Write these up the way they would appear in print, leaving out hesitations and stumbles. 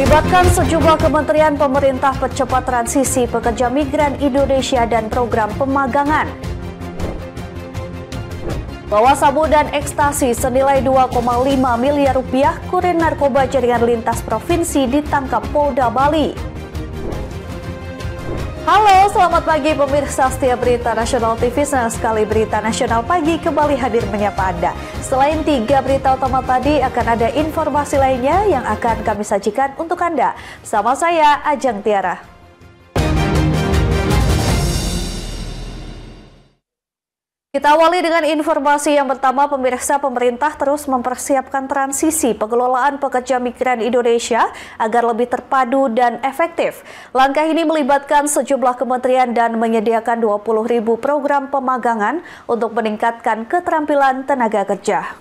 Melibatkan sejumlah kementerian pemerintah percepat transisi pekerja migran Indonesia dan program pemagangan. Bawa sabu dan ekstasi senilai 2,5 miliar rupiah, kurir narkoba jaringan lintas provinsi ditangkap Polda Bali. Halo, selamat pagi pemirsa setia Berita Nasional TV. Senang sekali Berita Nasional Pagi kembali hadir menyapa Anda. Selain 3 berita utama tadi, akan ada informasi lainnya yang akan kami sajikan untuk Anda. Bersama saya, Ajeng Tiara. Kita awali dengan informasi yang pertama, pemirsa. Pemerintah terus mempersiapkan transisi pengelolaan pekerja migran Indonesia agar lebih terpadu dan efektif. Langkah ini melibatkan sejumlah kementerian dan menyediakan 20.000 program pemagangan untuk meningkatkan keterampilan tenaga kerja.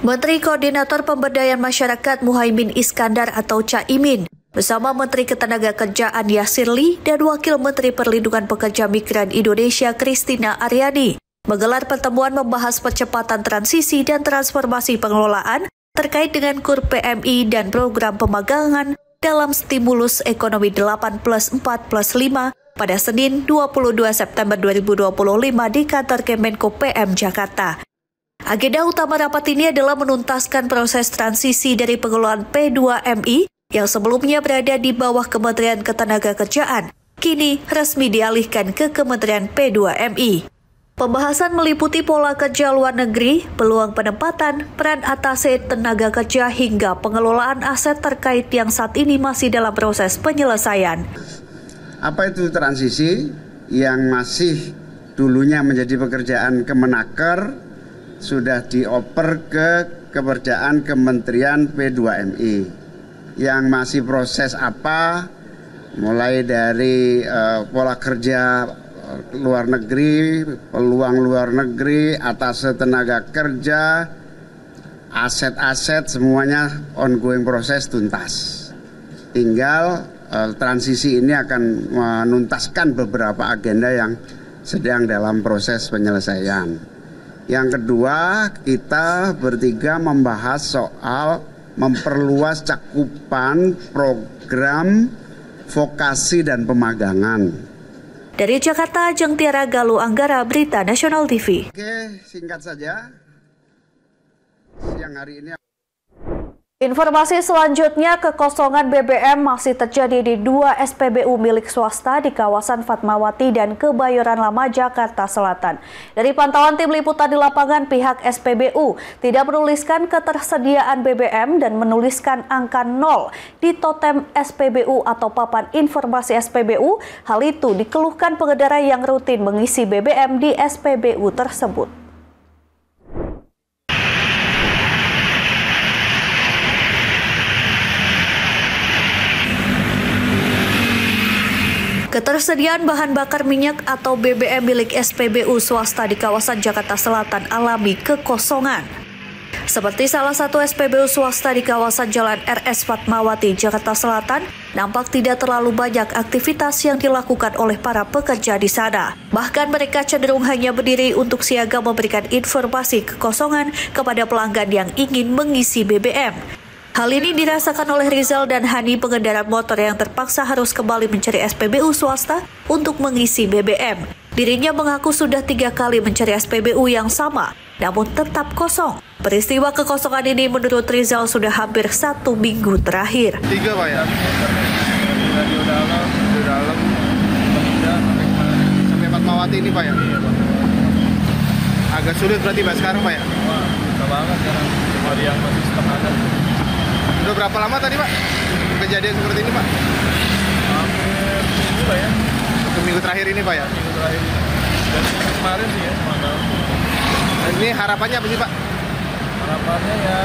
Menteri Koordinator Pemberdayaan Masyarakat Muhaimin Iskandar atau Caimin bersama Menteri Ketenagakerjaan Yasirli dan Wakil Menteri Perlindungan Pekerja Migran Indonesia Christina Aryani menggelar pertemuan membahas percepatan transisi dan transformasi pengelolaan terkait dengan KUR PMI dan program pemagangan dalam stimulus ekonomi 8+4+5 pada Senin 22 September 2025 di kantor Kemenko PM Jakarta. Agenda utama rapat ini adalah menuntaskan proses transisi dari pengelolaan P2MI yang sebelumnya berada di bawah Kementerian Ketenagakerjaan, kini resmi dialihkan ke Kementerian P2MI. Pembahasan meliputi pola kerja luar negeri, peluang penempatan, peran atase tenaga kerja hingga pengelolaan aset terkait yang saat ini masih dalam proses penyelesaian. Apa itu transisi yang masih dulunya menjadi pekerjaan Kemenaker sudah dioper ke pekerjaan Kementerian P2MI. Yang masih proses apa, mulai dari pola kerja luar negeri, peluang luar negeri, atase tenaga kerja, aset-aset, semuanya ongoing proses tuntas. Tinggal transisi ini akan menuntaskan beberapa agenda yang sedang dalam proses penyelesaian. Yang kedua, kita bertiga membahas soal memperluas cakupan program vokasi dan pemagangan. Dari Jakarta, Ajeng Tiara, Galuh Anggara, Berita Nasional TV. Oke, singkat saja. Siang hari ini. Informasi selanjutnya, kekosongan BBM masih terjadi di 2 SPBU milik swasta di kawasan Fatmawati dan Kebayoran Lama, Jakarta Selatan. Dari pantauan tim liputan di lapangan, pihak SPBU tidak menuliskan ketersediaan BBM dan menuliskan angka 0 di totem SPBU atau papan informasi SPBU. Hal itu dikeluhkan pengendara yang rutin mengisi BBM di SPBU tersebut. Ketersediaan bahan bakar minyak atau BBM milik SPBU swasta di kawasan Jakarta Selatan alami kekosongan. Seperti salah satu SPBU swasta di kawasan Jalan RS Fatmawati, Jakarta Selatan, nampak tidak terlalu banyak aktivitas yang dilakukan oleh para pekerja di sana. Bahkan mereka cenderung hanya berdiri untuk siaga memberikan informasi kekosongan kepada pelanggan yang ingin mengisi BBM. Hal ini dirasakan oleh Rizal dan Hani, pengendara motor yang terpaksa harus kembali mencari SPBU swasta untuk mengisi BBM. Dirinya mengaku sudah 3 kali mencari SPBU yang sama, namun tetap kosong. Peristiwa kekosongan ini menurut Rizal sudah hampir 1 minggu terakhir. 3 Pak ya? Di dalam, sampai Fatmawati ini Pak ya? Iya Pak. Agak sulit berarti Pak sekarang Pak ya? Wah, susah banget sekarang. Cuma yang masih setengah ada. Udah berapa lama tadi Pak kejadian seperti ini Pak? Hampir minggu Pak ya. 1 minggu terakhir ini Pak ya? Minggu terakhir ini. Dan kemarin sih ya, mantap. Dan ini harapannya apa sih Pak? Harapannya ya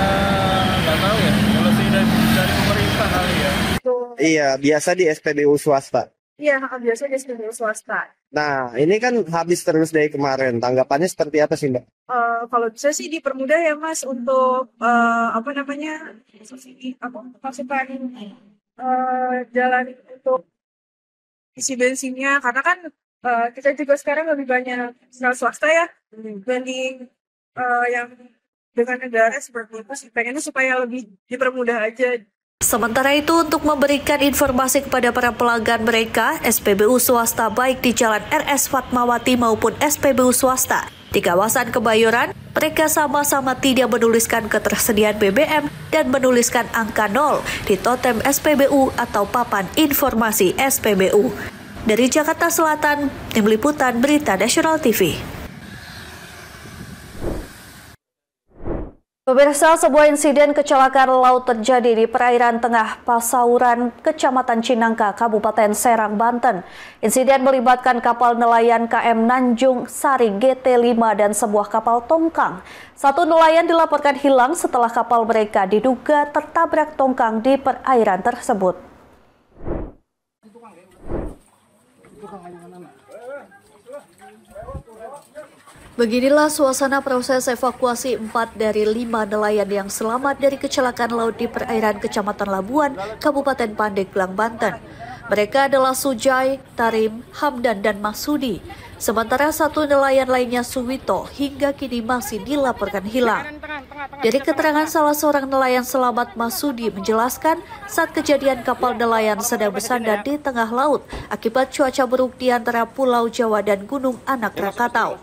nggak tahu ya. Kalau sih dari pemerintah kali ya. Iya, biasa di SPBU swasta. Iya, biasa di SPBU swasta. Nah, ini kan habis terus dari kemarin. Tanggapannya seperti apa sih, Mbak? Kalau bisa sih dipermudah ya, Mas, untuk pasukan jalan untuk isi bensinnya. Karena kan kita juga sekarang lebih banyak swasta ya, dibanding yang dengan negara seperti itu sih. Pengennya supaya lebih dipermudah aja. Sementara itu, untuk memberikan informasi kepada para pelanggan mereka, SPBU swasta baik di Jalan RS Fatmawati maupun SPBU swasta di kawasan Kebayoran, mereka sama-sama tidak menuliskan ketersediaan BBM dan menuliskan angka 0 di totem SPBU atau papan informasi SPBU. Dari Jakarta Selatan, Tim Liputan Berita Nasional TV. Pemirsa, sebuah insiden kecelakaan laut terjadi di perairan tengah Pasauran, Kecamatan Cinangka, Kabupaten Serang, Banten. Insiden melibatkan kapal nelayan KM Nanjung Sari GT5 dan sebuah kapal tongkang. Satu nelayan dilaporkan hilang setelah kapal mereka diduga tertabrak tongkang di perairan tersebut. Beginilah suasana proses evakuasi 4 dari 5 nelayan yang selamat dari kecelakaan laut di perairan Kecamatan Labuan, Kabupaten Pandeglang, Banten. Mereka adalah Sujai, Tarim, Hamdan, dan Masudi. Sementara satu nelayan lainnya, Suwito, hingga kini masih dilaporkan hilang. Dari keterangan salah seorang nelayan selamat, Masudi menjelaskan saat kejadian kapal nelayan sedang bersandar di tengah laut akibat cuaca buruk di antara Pulau Jawa dan Gunung Anak Rakatau.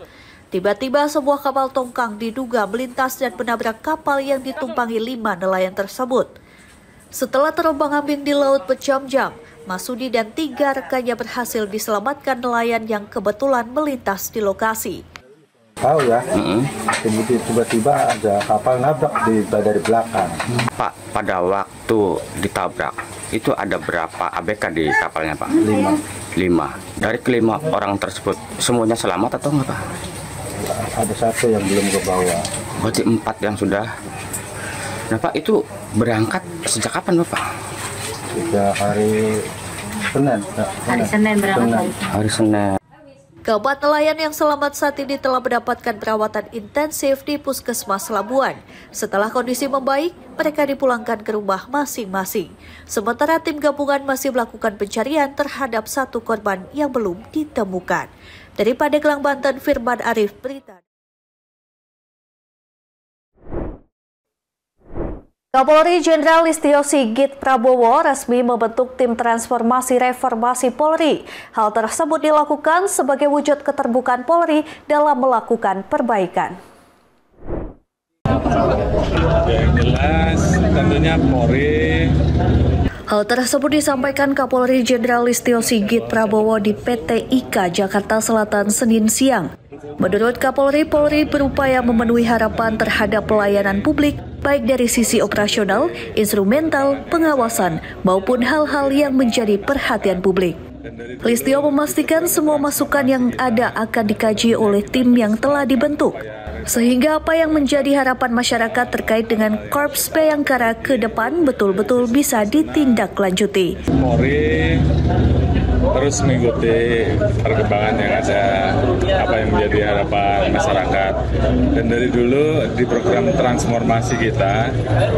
Tiba-tiba sebuah kapal tongkang diduga melintas dan menabrak kapal yang ditumpangi 5 nelayan tersebut. Setelah terombang-ambing di laut berjam-jam, Masudi dan 3 rekannya berhasil diselamatkan nelayan yang kebetulan melintas di lokasi. Tahu ya, tiba-tiba ada kapal nabrak dari belakang. Pak, pada waktu ditabrak, itu ada berapa ABK di kapalnya, Pak? 5. Dari kelima orang tersebut, semuanya selamat atau enggak, Pak? Ada satu yang belum ke bawah. Berarti 4 yang sudah. Nah, Pak, itu berangkat sejak kapan, Bapak? Sejak hari Senin. Hari Senin berangkat. Hari Senin. Keempat nelayan yang selamat saat ini telah mendapatkan perawatan intensif di Puskesmas Labuan. Setelah kondisi membaik, mereka dipulangkan ke rumah masing-masing. Sementara tim gabungan masih melakukan pencarian terhadap satu korban yang belum ditemukan. Dari Pandeglang, Banten, Firman Arif, Berita. Kapolri Jenderal Listio Sigit Prabowo resmi membentuk tim transformasi reformasi Polri. Hal tersebut dilakukan sebagai wujud keterbukaan Polri dalam melakukan perbaikan. Yang jelas tentunya Polri. Hal tersebut disampaikan Kapolri Jenderal Listio Sigit Prabowo di PT IKA Jakarta Selatan Senin siang. Menurut Kapolri, Polri berupaya memenuhi harapan terhadap pelayanan publik, baik dari sisi operasional, instrumental, pengawasan, maupun hal-hal yang menjadi perhatian publik. Listio memastikan semua masukan yang ada akan dikaji oleh tim yang telah dibentuk, sehingga apa yang menjadi harapan masyarakat terkait dengan Korps Bayangkara ke depan betul-betul bisa ditindaklanjuti. Polri terus mengikuti perkembangan yang ada, apa yang menjadi harapan masyarakat. Dan dari dulu di program transformasi kita,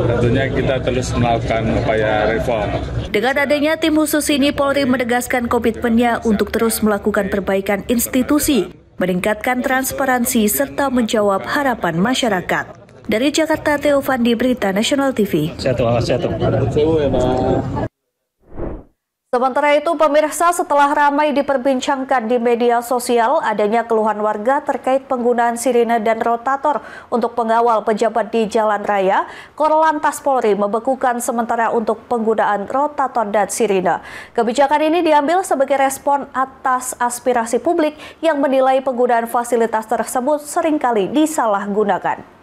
tentunya kita terus melakukan upaya reform. Dengan adanya tim khusus ini, Polri menegaskan komitmennya untuk terus melakukan perbaikan institusi, meningkatkan transparansi, serta menjawab harapan masyarakat. Dari Jakarta, Theo Fandi, Berita Nasional TV. Sementara itu, pemirsa, setelah ramai diperbincangkan di media sosial adanya keluhan warga terkait penggunaan sirine dan rotator untuk pengawal pejabat di jalan raya, Korlantas Polri membekukan sementara untuk penggunaan rotator dan sirine. Kebijakan ini diambil sebagai respon atas aspirasi publik yang menilai penggunaan fasilitas tersebut seringkali disalahgunakan.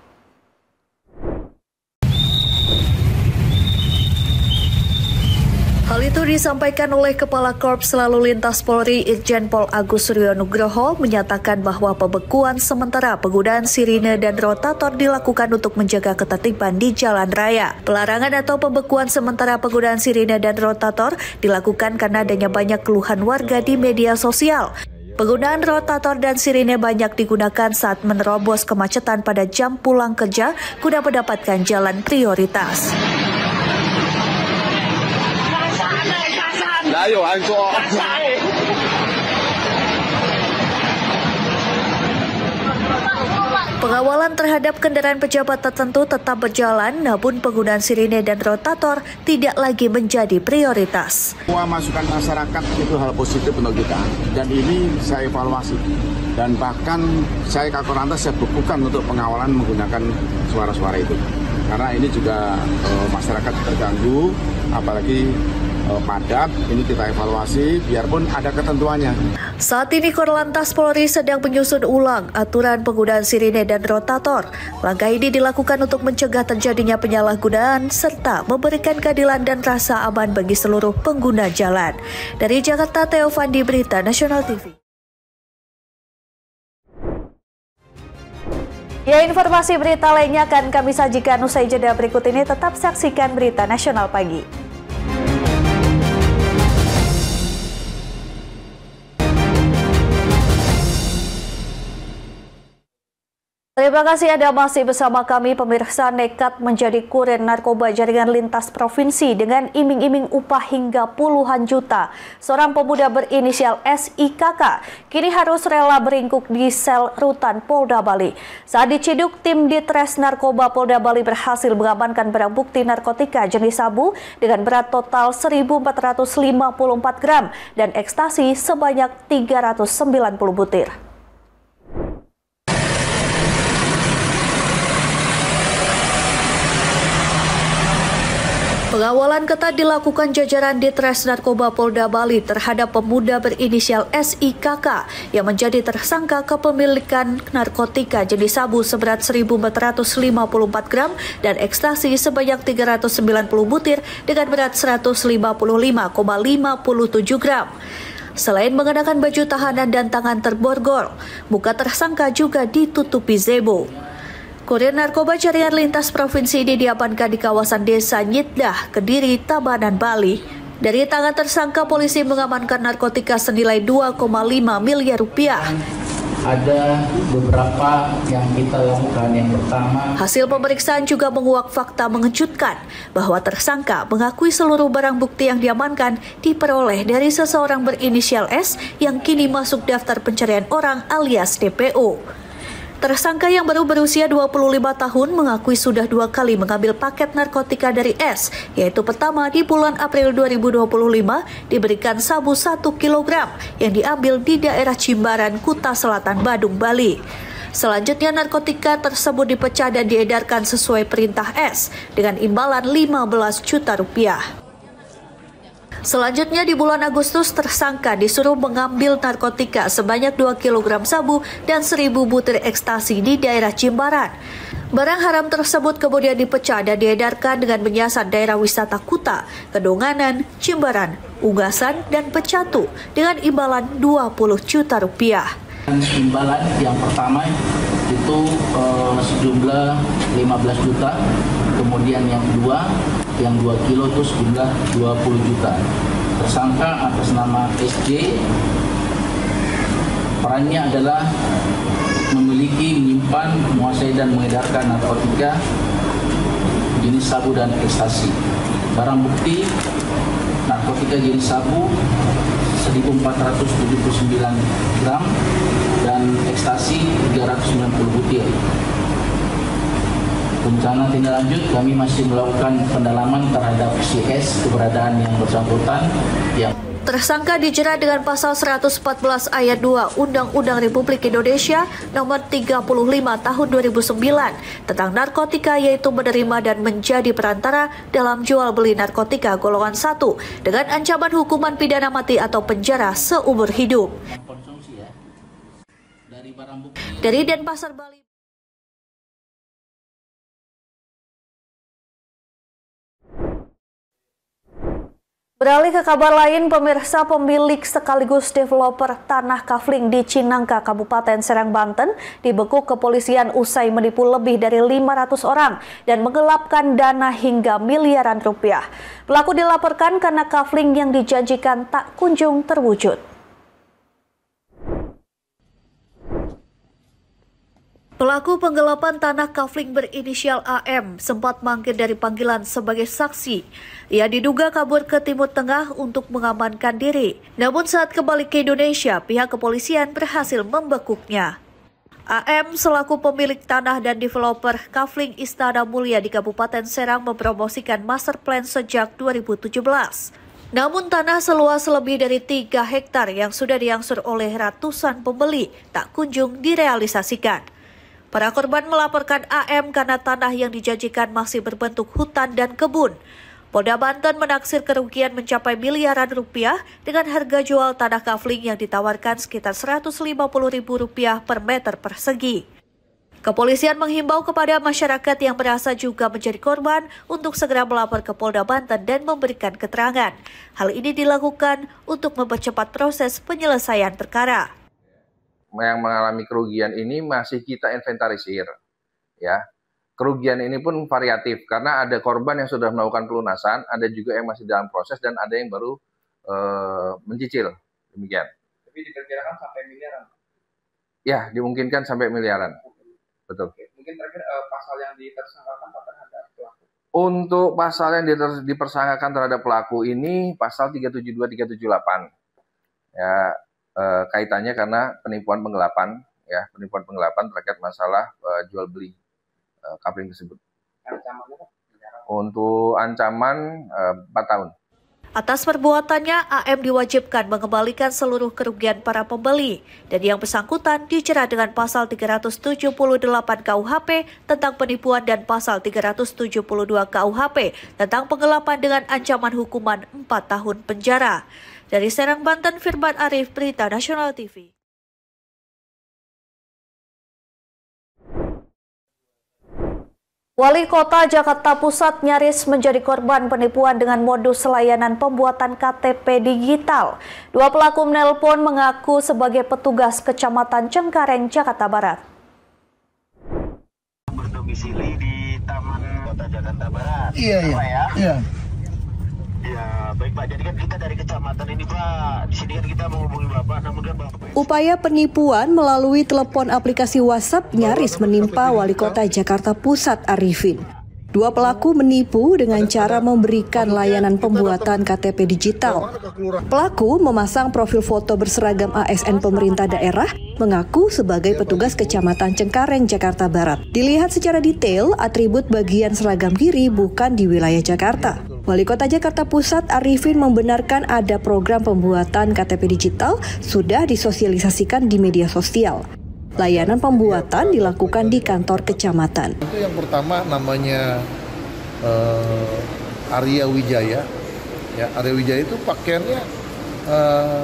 Hal itu disampaikan oleh Kepala Korps Lalu Lintas Polri Irjen Pol Agus Suryo Nugroho menyatakan bahwa pembekuan sementara penggunaan sirine dan rotator dilakukan untuk menjaga ketertiban di jalan raya. Pelarangan atau pembekuan sementara penggunaan sirine dan rotator dilakukan karena adanya banyak keluhan warga di media sosial. Penggunaan rotator dan sirine banyak digunakan saat menerobos kemacetan pada jam pulang kerja guna mendapatkan jalan prioritas. Pengawalan terhadap kendaraan pejabat tertentu tetap berjalan, namun penggunaan sirine dan rotator tidak lagi menjadi prioritas. Semua masukan masyarakat itu hal positif untuk kita, dan ini saya evaluasi. Dan bahkan saya Kakor Lantas saya bukukan untuk pengawalan menggunakan suara-suara itu. Karena ini juga masyarakat terganggu, apalagi padat, ini kita evaluasi biarpun ada ketentuannya. Saat ini Korlantas Polri sedang menyusun ulang aturan penggunaan sirine dan rotator. Langkah ini dilakukan untuk mencegah terjadinya penyalahgunaan serta memberikan keadilan dan rasa aman bagi seluruh pengguna jalan. Dari Jakarta, Theo Fandi, Berita Nasional TV. Ya, informasi berita lainnya akan kami sajikan usai jeda berikut ini. Tetap saksikan Berita Nasional Pagi. Terima kasih Anda masih bersama kami. Pemirsa, nekat menjadi kurir narkoba jaringan lintas provinsi dengan iming-iming upah hingga puluhan juta. Seorang pemuda berinisial SIKK kini harus rela beringkuk di sel rutan Polda Bali. Saat diciduk, tim Ditres Narkoba Polda Bali berhasil mengamankan barang bukti narkotika jenis sabu dengan berat total 1.454 gram dan ekstasi sebanyak 390 butir. Pengawalan ketat dilakukan jajaran Ditres Narkoba Polda Bali terhadap pemuda berinisial SIKK yang menjadi tersangka kepemilikan narkotika jenis sabu seberat 1.454 gram dan ekstasi sebanyak 390 butir dengan berat 155,57 gram. Selain mengenakan baju tahanan dan tangan terborgol, muka tersangka juga ditutupi zebo. Kurir narkoba jaringan lintas provinsi ini diamankan di kawasan Desa Nyitdah, Kediri, Tabanan, Bali. Dari tangan tersangka, polisi mengamankan narkotika senilai 2,5 miliar rupiah. Ada beberapa yang kita lakukan. Yang pertama, hasil pemeriksaan juga menguak fakta mengejutkan bahwa tersangka mengakui seluruh barang bukti yang diamankan diperoleh dari seseorang berinisial S yang kini masuk daftar pencarian orang alias DPO. Tersangka yang baru berusia 25 tahun mengakui sudah 2 kali mengambil paket narkotika dari S, yaitu pertama di bulan April 2025 diberikan sabu 1 kg yang diambil di daerah Jimbaran, Kuta Selatan, Badung, Bali. Selanjutnya narkotika tersebut dipecah dan diedarkan sesuai perintah S dengan imbalan 15 juta rupiah. Selanjutnya di bulan Agustus tersangka disuruh mengambil narkotika sebanyak 2 kg sabu dan 1.000 butir ekstasi di daerah Jimbaran. Barang haram tersebut kemudian dipecah dan diedarkan dengan menyasar daerah wisata Kuta, Kedonganan, Jimbaran, Unggasan, dan Pecatu dengan imbalan 20 juta rupiah. Imbalan yang pertama itu sejumlah 15 juta, kemudian yang kedua yang 2 kilo itu sejumlah 20 juta. Tersangka atas nama SJ, perannya adalah memiliki, menyimpan, menguasai dan mengedarkan narkotika jenis sabu dan ekstasi. Barang bukti narkotika jenis sabu 1.479 gram dan ekstasi 390 butir. Rencana tindak lanjut, kami masih melakukan pendalaman terhadap CS, keberadaan yang bersangkutan. Tersangka dijerat dengan pasal 114 ayat 2 Undang-Undang Republik Indonesia nomor 35 tahun 2009 tentang narkotika, yaitu menerima dan menjadi perantara dalam jual beli narkotika golongan 1 dengan ancaman hukuman pidana mati atau penjara seumur hidup. Dari Denpasar, Bali. Beralih ke kabar lain, pemirsa, pemilik sekaligus developer tanah kafling di Cinangka, Kabupaten Serang, Banten, dibekuk kepolisian usai menipu lebih dari 500 orang dan menggelapkan dana hingga miliaran rupiah. Pelaku dilaporkan karena kafling yang dijanjikan tak kunjung terwujud. Pelaku penggelapan tanah kafling berinisial AM sempat mangkir dari panggilan sebagai saksi. Ia diduga kabur ke Timur Tengah untuk mengamankan diri. Namun saat kembali ke Indonesia, pihak kepolisian berhasil membekuknya. AM selaku pemilik tanah dan developer Kafling Istana Mulia di Kabupaten Serang mempromosikan master plan sejak 2017. Namun tanah seluas lebih dari 3 hektar yang sudah diangsur oleh ratusan pembeli tak kunjung direalisasikan. Para korban melaporkan AM karena tanah yang dijanjikan masih berbentuk hutan dan kebun. Polda Banten menaksir kerugian mencapai miliaran rupiah dengan harga jual tanah kafling yang ditawarkan sekitar Rp150.000 per meter persegi. Kepolisian menghimbau kepada masyarakat yang merasa juga menjadi korban untuk segera melapor ke Polda Banten dan memberikan keterangan. Hal ini dilakukan untuk mempercepat proses penyelesaian perkara. Yang mengalami kerugian ini masih kita inventarisir, ya. Kerugian ini pun variatif karena ada korban yang sudah melakukan pelunasan, ada juga yang masih dalam proses dan ada yang baru mencicil, demikian. Tapi diperkirakan sampai miliaran? Ya, dimungkinkan sampai miliaran, betul. Mungkin terakhir pasal yang ditersangkakan terhadap pelaku? Untuk pasal yang dipersangkakan terhadap pelaku ini pasal 372-378, ya kaitannya karena penipuan penggelapan, ya penipuan penggelapan terkait masalah jual beli kafling tersebut. Ancamannya? Untuk ancaman 4 tahun. Atas perbuatannya, AM diwajibkan mengembalikan seluruh kerugian para pembeli dan yang bersangkutan dijerat dengan pasal 378 KUHP tentang penipuan dan pasal 372 KUHP tentang penggelapan dengan ancaman hukuman 4 tahun penjara. Dari Serang, Banten, Firman Arif, Berita Nasional TV. Wali Kota Jakarta Pusat nyaris menjadi korban penipuan dengan modus layanan pembuatan KTP digital. 2 pelaku menelpon mengaku sebagai petugas Kecamatan Cengkareng, Jakarta Barat. Berdomisili di Taman Kota Jakarta Barat. Iya. Ya, baik Pak. Jadi kan kita dari kecamatan ini Pak. Di sini kan kita menghubungi Bapak, namun kan Bapak. Upaya penipuan melalui telepon aplikasi WhatsApp nyaris menimpa Wali Kota Jakarta Pusat Arifin. 2 pelaku menipu dengan cara memberikan layanan pembuatan KTP digital. Pelaku memasang profil foto berseragam ASN pemerintah daerah, mengaku sebagai petugas Kecamatan Cengkareng, Jakarta Barat. Dilihat secara detail, atribut bagian seragam kiri bukan di wilayah Jakarta. Wali Kota Jakarta Pusat Arifin membenarkan ada program pembuatan KTP digital sudah disosialisasikan di media sosial. Layanan pembuatan dilakukan di kantor kecamatan. Itu yang pertama namanya Arya Wijaya. Ya, Arya Wijaya itu pakaiannya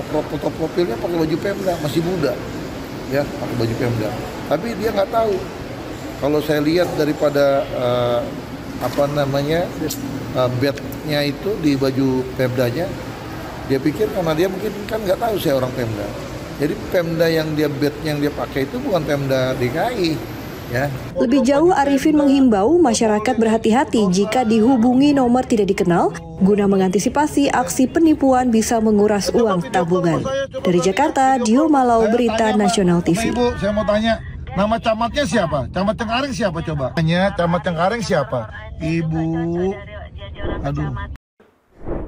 foto profilnya pakai baju Pemda, masih muda. Ya, pakai baju Pemda. Tapi dia nggak tahu. Kalau saya lihat daripada badge-nya itu di baju Pemdanya, dia pikir karena dia mungkin kan nggak tahu saya orang Pemda. Jadi Pemda yang dia badge yang dia pakai itu bukan Pemda DKI. Ya. Lebih jauh, Arifin menghimbau masyarakat berhati-hati jika dihubungi nomor tidak dikenal guna mengantisipasi aksi penipuan bisa menguras uang tabungan. Dari Jakarta, Dio Malau, Berita Nasional TV. Ibu, saya mau tanya, nama camatnya siapa? Camat Cengkareng siapa coba? Hanya camat Cengkareng siapa? Ibu. Aduh.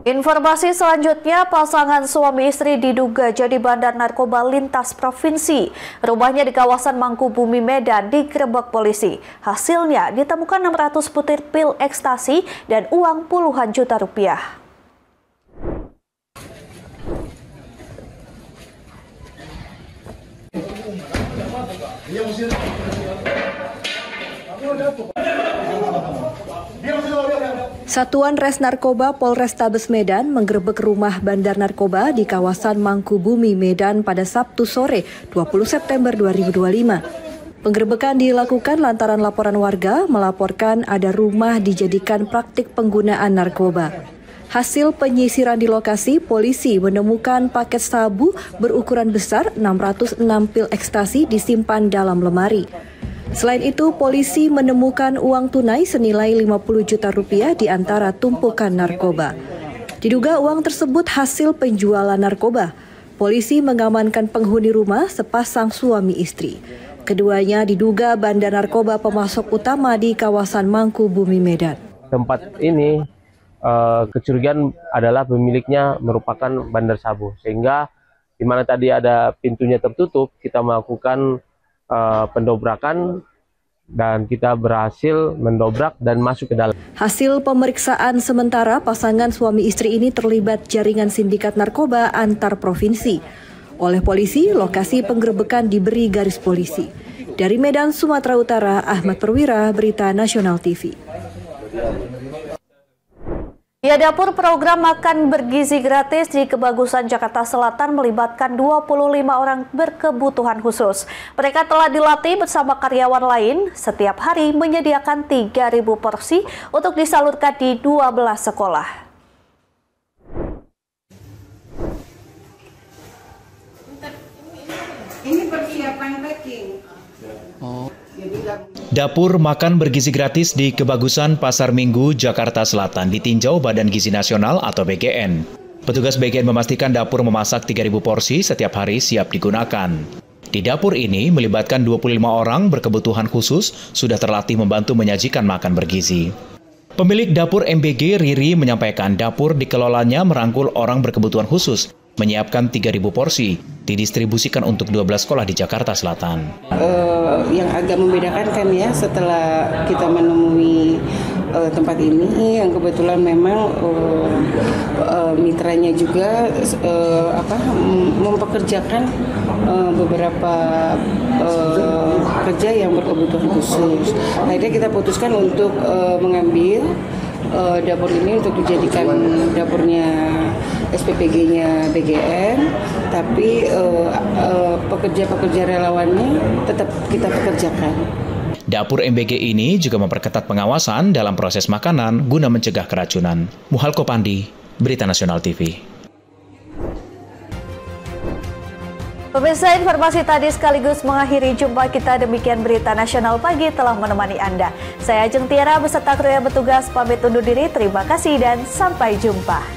Informasi selanjutnya, pasangan suami istri diduga jadi bandar narkoba lintas provinsi. Rumahnya di kawasan Mangkubumi, Medan digerebek polisi. Hasilnya ditemukan 600 butir pil ekstasi dan uang puluhan juta rupiah. Satuan Res Narkoba Polrestabes Medan menggerebek rumah bandar narkoba di kawasan Mangkubumi, Medan pada Sabtu sore 20 September 2025. Penggerebekan dilakukan lantaran laporan warga melaporkan ada rumah dijadikan praktik penggunaan narkoba. Hasil penyisiran di lokasi, polisi menemukan paket sabu berukuran besar 606 pil ekstasi disimpan dalam lemari. Selain itu, polisi menemukan uang tunai senilai 50 juta rupiah di antara tumpukan narkoba. Diduga uang tersebut hasil penjualan narkoba. Polisi mengamankan penghuni rumah sepasang suami istri. Keduanya diduga bandar narkoba pemasok utama di kawasan Mangkubumi, Medan. Tempat ini kecurigaan adalah pemiliknya merupakan bandar sabu, sehingga di mana tadi ada pintunya tertutup, kita melakukan pendobrakan dan kita berhasil mendobrak dan masuk ke dalam. Hasil pemeriksaan sementara, pasangan suami istri ini terlibat jaringan sindikat narkoba antar provinsi. Oleh polisi, lokasi penggerebekan diberi garis polisi. Dari Medan, Sumatera Utara, Ahmad Perwira, Berita Nasional TV. Ya, dapur program makan bergizi gratis di Kebagusan Jakarta Selatan melibatkan 25 orang berkebutuhan khusus. Mereka telah dilatih bersama karyawan lain setiap hari menyediakan 3.000 porsi untuk disalurkan di 12 sekolah. Ini persiapan packing. Dapur makan bergizi gratis di Kebagusan Pasar Minggu, Jakarta Selatan ditinjau Badan Gizi Nasional atau BGN. Petugas BGN memastikan dapur memasak 3.000 porsi setiap hari siap digunakan. Di dapur ini melibatkan 25 orang berkebutuhan khusus sudah terlatih membantu menyajikan makan bergizi. Pemilik dapur MBG Riri menyampaikan dapur dikelolanya merangkul orang berkebutuhan khusus, menyiapkan 3.000 porsi, didistribusikan untuk 12 sekolah di Jakarta Selatan. Yang agak membedakan kan ya, setelah kita menemui tempat ini yang kebetulan memang mitranya juga mempekerjakan beberapa pekerja yang berkebutuhan khusus. Akhirnya kita putuskan untuk mengambil dapur ini untuk dijadikan dapurnya SPPG-nya BGN, tapi pekerja-pekerja relawannya tetap kita pekerjakan. Dapur MBG ini juga memperketat pengawasan dalam proses makanan guna mencegah keracunan. Muhalko Pandi, Berita Nasional TV. Pemirsa, informasi tadi sekaligus mengakhiri jumpa kita. Demikian Berita Nasional Pagi telah menemani Anda. Saya Ajeng Tiara beserta kru yang bertugas pamit undur diri. Terima kasih dan sampai jumpa.